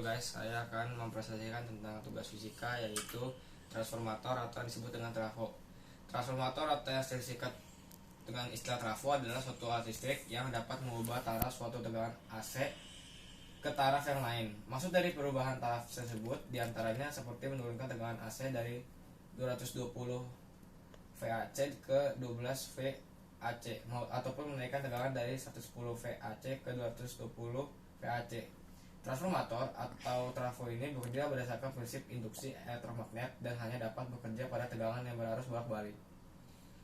Halo guys, saya akan mempresentasikan tentang tugas fisika yaitu transformator atau yang disebut dengan trafo. Transformator atau yang disingkat dengan istilah trafo adalah suatu alat listrik yang dapat mengubah taraf suatu tegangan AC ke taraf yang lain. Maksud dari perubahan taraf tersebut diantaranya seperti menurunkan tegangan AC dari 220 VAC ke 12 VAC ataupun menaikkan tegangan dari 110 VAC ke 220 VAC. Transformator atau trafo ini bekerja berdasarkan prinsip induksi elektromagnet dan hanya dapat bekerja pada tegangan yang berarus bolak-balik.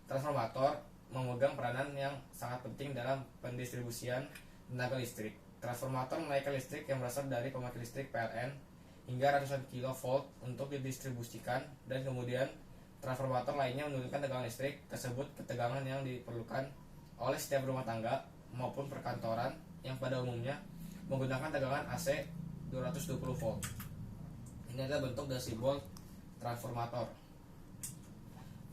Transformator memegang peranan yang sangat penting dalam pendistribusian tenaga listrik. Transformator menaikkan listrik yang berasal dari pembangkit listrik PLN hingga ratusan kilovolt untuk didistribusikan, dan kemudian transformator lainnya menurunkan tegangan listrik tersebut ke tegangan yang diperlukan oleh setiap rumah tangga maupun perkantoran yang pada umumnya menggunakan tegangan AC 220 volt. Ini adalah bentuk dan simbol transformator.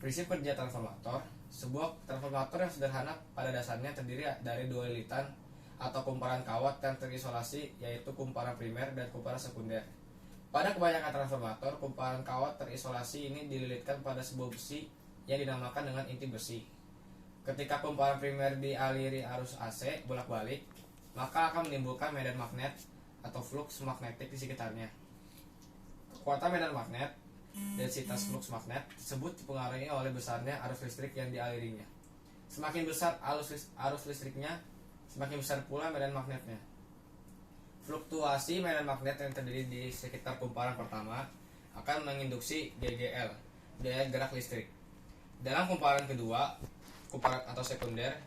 Prinsip kerja transformator. Sebuah transformator yang sederhana pada dasarnya terdiri dari dua lilitan atau kumparan kawat yang terisolasi, yaitu kumparan primer dan kumparan sekunder. Pada kebanyakan transformator, kumparan kawat terisolasi ini dililitkan pada sebuah besi yang dinamakan dengan inti besi. Ketika kumparan primer dialiri arus AC bolak-balik, maka akan menimbulkan medan magnet atau flux magnetik di sekitarnya. Kekuatan medan magnet, densitas flux magnet tersebut dipengaruhi oleh besarnya arus listrik yang dialirinya. Semakin besar arus listriknya, semakin besar pula medan magnetnya. Fluktuasi medan magnet yang terdiri di sekitar kumparan pertama akan menginduksi GGL, daya gerak listrik. Dalam kumparan kedua, kumparan atau sekunder,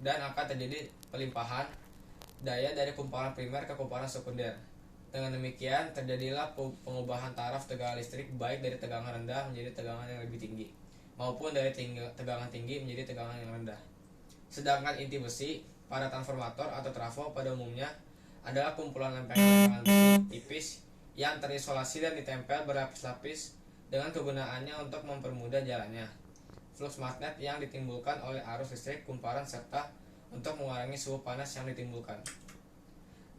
dan akan terjadi pelimpahan daya dari kumparan primer ke kumparan sekunder. Dengan demikian, terjadilah pengubahan taraf tegangan listrik baik dari tegangan rendah menjadi tegangan yang lebih tinggi, maupun dari tegangan tinggi menjadi tegangan yang rendah. Sedangkan inti besi pada transformator atau trafo pada umumnya adalah kumpulan lempengan besi tipis yang terisolasi dan ditempel berlapis-lapis dengan kegunaannya untuk mempermudah jalannya flux magnet yang ditimbulkan oleh arus listrik kumparan serta untuk mengurangi suhu panas yang ditimbulkan.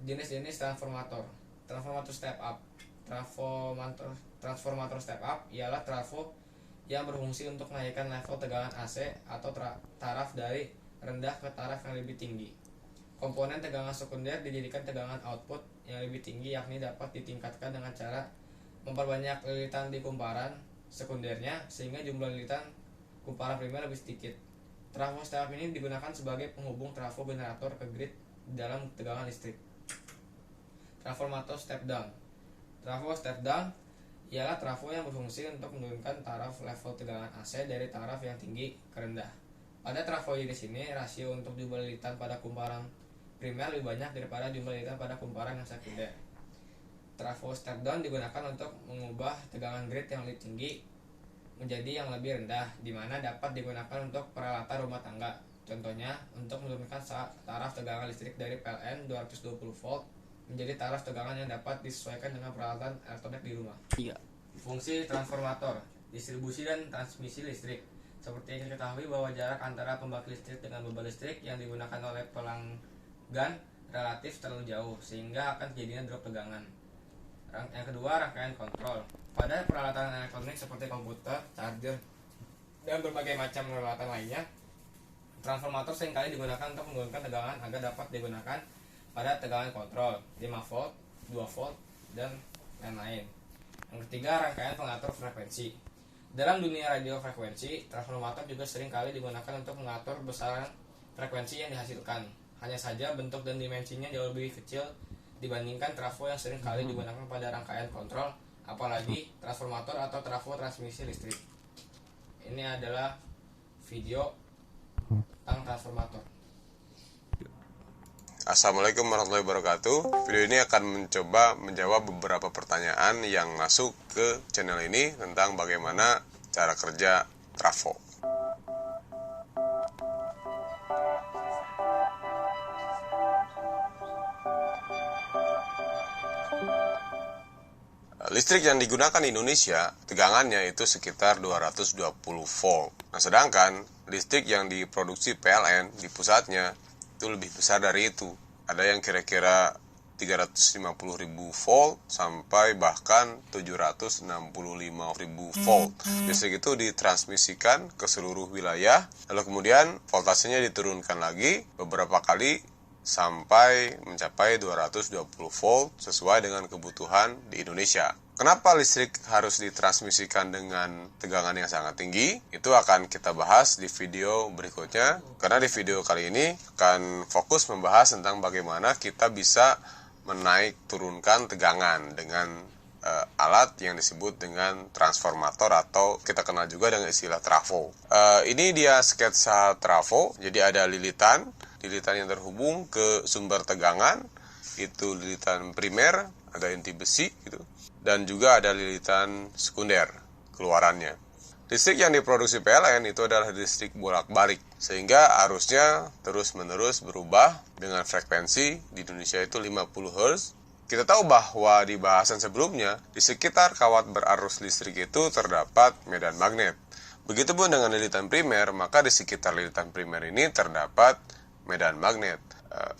Jenis-jenis transformator. Transformator step up. Transformator step up ialah trafo yang berfungsi untuk menaikkan level tegangan AC atau taraf dari rendah ke taraf yang lebih tinggi. Komponen tegangan sekunder dijadikan tegangan output yang lebih tinggi, yakni dapat ditingkatkan dengan cara memperbanyak lilitan di kumparan sekundernya sehingga jumlah lilitan kumparan primer lebih sedikit. Trafo step up ini digunakan sebagai penghubung trafo generator ke grid dalam tegangan listrik. Transformator step down. Trafo step down ialah trafo yang berfungsi untuk menurunkan taraf level tegangan AC dari taraf yang tinggi ke rendah. Pada trafo di sini, rasio untuk jumlah lilitan pada kumparan primer lebih banyak daripada jumlah lilitan pada kumparan yang sekunder. Trafo step down digunakan untuk mengubah tegangan grid yang lebih tinggi menjadi yang lebih rendah, di mana dapat digunakan untuk peralatan rumah tangga. Contohnya, untuk menurunkan taraf tegangan listrik dari PLN 220 volt menjadi taraf tegangan yang dapat disesuaikan dengan peralatan elektronik di rumah. 3. Fungsi transformator, distribusi dan transmisi listrik. Seperti yang kita ketahui bahwa jarak antara pembangkit listrik dengan beban listrik yang digunakan oleh pelanggan relatif terlalu jauh, sehingga akan terjadinya drop tegangan. Yang kedua, rangkaian kontrol. Pada peralatan elektronik seperti komputer, charger, dan berbagai macam peralatan lainnya, transformator seringkali digunakan untuk menurunkan tegangan agar dapat digunakan pada tegangan kontrol 5 volt, 2 volt, dan lain-lain. Yang ketiga, rangkaian pengatur frekuensi. Dalam dunia radio frekuensi, transformator juga seringkali digunakan untuk mengatur besaran frekuensi yang dihasilkan. Hanya saja bentuk dan dimensinya jauh lebih kecil dibandingkan trafo yang sering kali digunakan pada rangkaian kontrol, apalagi transformator atau trafo transmisi listrik. Ini adalah video tentang transformator. Assalamualaikum warahmatullahi wabarakatuh. Video ini akan mencoba menjawab beberapa pertanyaan yang masuk ke channel ini tentang bagaimana cara kerja trafo. Listrik yang digunakan di Indonesia, tegangannya itu sekitar 220 volt. Nah, sedangkan listrik yang diproduksi PLN di pusatnya itu lebih besar dari itu. Ada yang kira-kira 350.000 volt sampai bahkan 765.000 volt. Listrik itu ditransmisikan ke seluruh wilayah, lalu kemudian voltasenya diturunkan lagi beberapa kali sampai mencapai 220 volt sesuai dengan kebutuhan di Indonesia. Kenapa listrik harus ditransmisikan dengan tegangan yang sangat tinggi? Itu akan kita bahas di video berikutnya. Karena di video kali ini akan fokus membahas tentang bagaimana kita bisa menaik turunkan tegangan dengan alat yang disebut dengan transformator atau kita kenal juga dengan istilah trafo. Ini dia sketsa trafo. Jadi ada lilitan yang terhubung ke sumber tegangan, itu lilitan primer, ada inti besi gitu. Dan juga ada lilitan sekunder keluarannya. Listrik yang diproduksi PLN itu adalah listrik bolak-balik, sehingga arusnya terus-menerus berubah dengan frekuensi di Indonesia itu 50 Hz. Kita tahu bahwa di bahasan sebelumnya, di sekitar kawat berarus listrik itu terdapat medan magnet. Begitupun dengan lilitan primer, maka di sekitar lilitan primer ini terdapat medan magnet.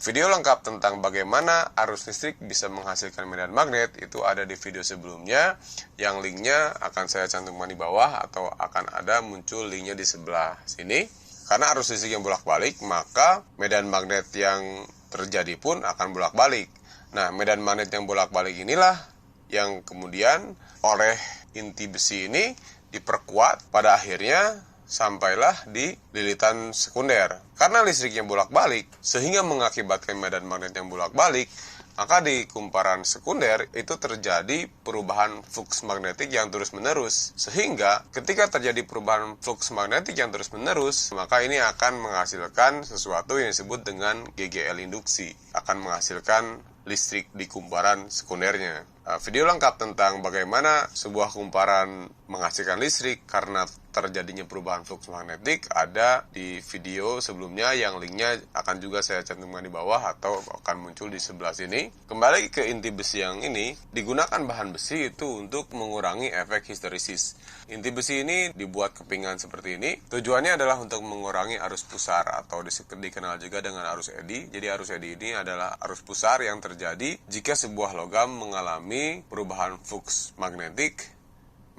Video lengkap tentang bagaimana arus listrik bisa menghasilkan medan magnet itu ada di video sebelumnya, yang linknya akan saya cantumkan di bawah atau akan ada muncul linknya di sebelah sini. Karena arus listrik yang bolak-balik, maka medan magnet yang terjadi pun akan bolak-balik. Nah, medan magnet yang bolak-balik inilah yang kemudian oleh inti besi ini diperkuat pada akhirnya sampailah di lilitan sekunder. Karena listrik yang bolak-balik, sehingga mengakibatkan medan magnet yang bolak-balik, maka di kumparan sekunder itu terjadi perubahan flux magnetik yang terus-menerus. Sehingga ketika terjadi perubahan flux magnetik yang terus-menerus, maka ini akan menghasilkan sesuatu yang disebut dengan GGL induksi. Akan menghasilkan listrik di kumparan sekundernya. Video lengkap tentang bagaimana sebuah kumparan menghasilkan listrik karena terjadinya perubahan flux magnetik ada di video sebelumnya, yang linknya akan juga saya cantumkan di bawah atau akan muncul di sebelah sini. Kembali ke inti besi yang ini, digunakan bahan besi itu untuk mengurangi efek histeresis. Inti besi ini dibuat kepingan seperti ini. Tujuannya adalah untuk mengurangi arus pusar atau dikenal juga dengan arus eddy. Jadi arus eddy ini adalah arus pusar yang terjadi jika sebuah logam mengalami perubahan flux magnetik,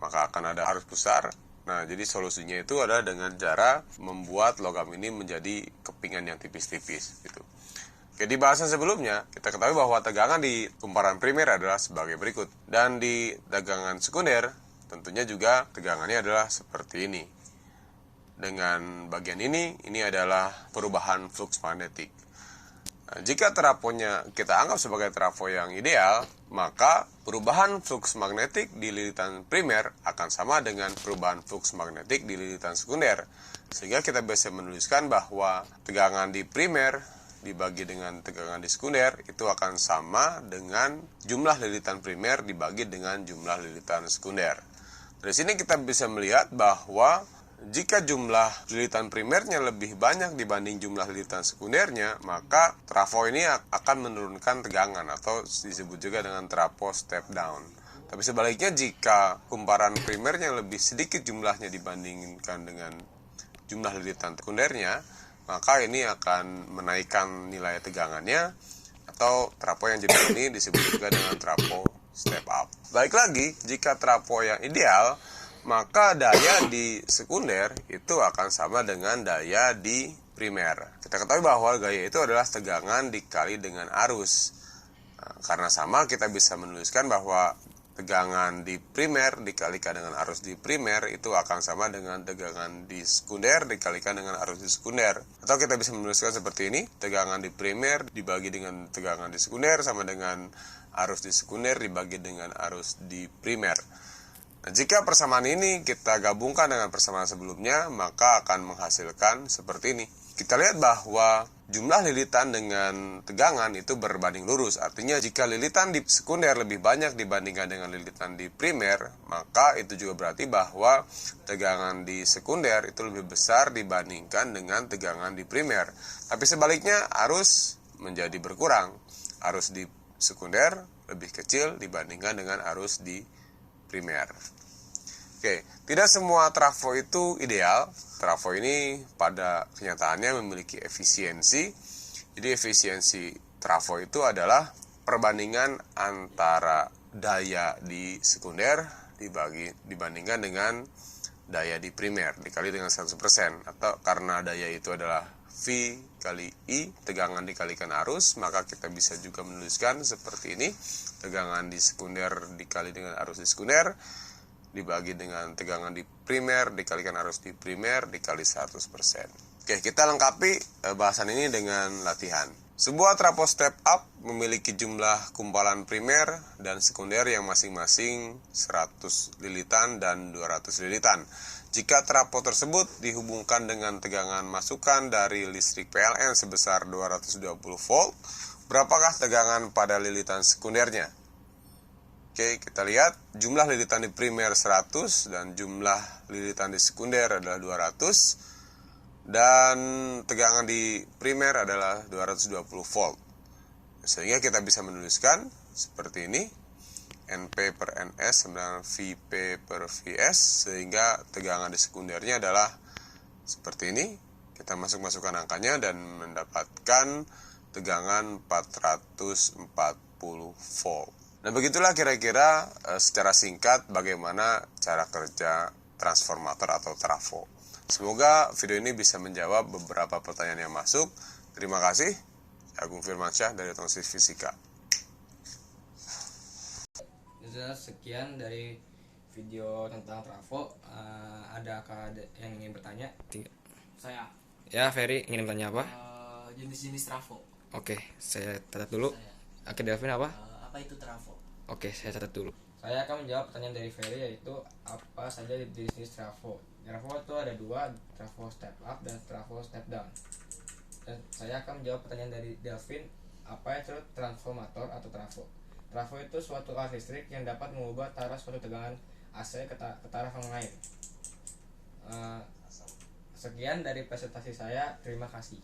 maka akan ada arus pusar. Nah, jadi solusinya itu adalah dengan cara membuat logam ini menjadi kepingan yang tipis-tipis gitu. Oke, di bahasan sebelumnya kita ketahui bahwa tegangan di kumparan primer adalah sebagai berikut, dan di tegangan sekunder tentunya juga tegangannya adalah seperti ini. Dengan bagian ini adalah perubahan flux magnetik. Jika trafonya kita anggap sebagai trafo yang ideal, maka perubahan flux magnetik di lilitan primer akan sama dengan perubahan flux magnetik di lilitan sekunder. Sehingga kita bisa menuliskan bahwa tegangan di primer dibagi dengan tegangan di sekunder itu akan sama dengan jumlah lilitan primer dibagi dengan jumlah lilitan sekunder. Dari sini kita bisa melihat bahwa jika jumlah lilitan primernya lebih banyak dibanding jumlah lilitan sekundernya, maka trafo ini akan menurunkan tegangan atau disebut juga dengan trafo step down. Tapi sebaliknya, jika kumparan primernya lebih sedikit jumlahnya dibandingkan dengan jumlah lilitan sekundernya, maka ini akan menaikkan nilai tegangannya, atau trafo yang jadi ini disebut juga dengan trafo step up. Baik lagi, jika trafo yang ideal, maka daya di sekunder itu akan sama dengan daya di primer. Kita ketahui bahwa gaya itu adalah tegangan dikali dengan arus. Karena sama, kita bisa menuliskan bahwa tegangan di primer dikalikan dengan arus di primer itu akan sama dengan tegangan di sekunder dikalikan dengan arus di sekunder. Atau kita bisa menuliskan seperti ini, tegangan di primer dibagi dengan tegangan di sekunder sama dengan arus di sekunder dibagi dengan arus di primer. Nah, jika persamaan ini kita gabungkan dengan persamaan sebelumnya, maka akan menghasilkan seperti ini. Kita lihat bahwa jumlah lilitan dengan tegangan itu berbanding lurus. Artinya jika lilitan di sekunder lebih banyak dibandingkan dengan lilitan di primer, maka itu juga berarti bahwa tegangan di sekunder itu lebih besar dibandingkan dengan tegangan di primer. Tapi sebaliknya, arus menjadi berkurang. Arus di sekunder lebih kecil dibandingkan dengan arus di primer. Oke, tidak semua trafo itu ideal. Trafo ini pada kenyataannya memiliki efisiensi. Jadi efisiensi trafo itu adalah perbandingan antara daya di sekunder dibandingkan dengan daya di primer dikali dengan 100%, atau karena daya itu adalah V kali I, tegangan dikalikan arus, maka kita bisa juga menuliskan seperti ini: tegangan di sekunder dikali dengan arus di sekunder dibagi dengan tegangan di primer dikalikan arus di primer dikali 100%. Oke, kita lengkapi bahasan ini dengan latihan. Sebuah trafo step up memiliki jumlah kumpalan primer dan sekunder yang masing-masing 100 lilitan dan 200 lilitan. Jika trafo tersebut dihubungkan dengan tegangan masukan dari listrik PLN sebesar 220 volt, berapakah tegangan pada lilitan sekundernya? Oke, kita lihat jumlah lilitan di primer 100 dan jumlah lilitan di sekunder adalah 200. Dan tegangan di primer adalah 220 volt. Sehingga kita bisa menuliskan seperti ini: NP per NS sama VP per VS, sehingga tegangan di sekundernya adalah seperti ini. Kita masukkan angkanya dan mendapatkan tegangan 440 volt. Nah, begitulah kira-kira secara singkat bagaimana cara kerja transformator atau trafo. Semoga video ini bisa menjawab beberapa pertanyaan yang masuk. Terima kasih. Agung Firmansyah dari Otomotif Fisika. Sekian dari video tentang trafo. Adakah yang ingin bertanya? Saya. Ya, Ferry ingin bertanya apa? Jenis-jenis trafo. Oke, saya catat dulu. Saya. Oke, Delvin apa? Apa itu trafo? Oke, saya catat dulu. Saya akan menjawab pertanyaan dari Ferry, yaitu apa saja jenis trafo. Trafo itu ada dua, trafo step up dan trafo step down. Dan saya akan menjawab pertanyaan dari Delvin, apa itu transformator atau trafo. Trafo itu suatu alat listrik yang dapat mengubah taraf suatu tegangan AC ke taraf yang lain. Sekian dari presentasi saya, terima kasih.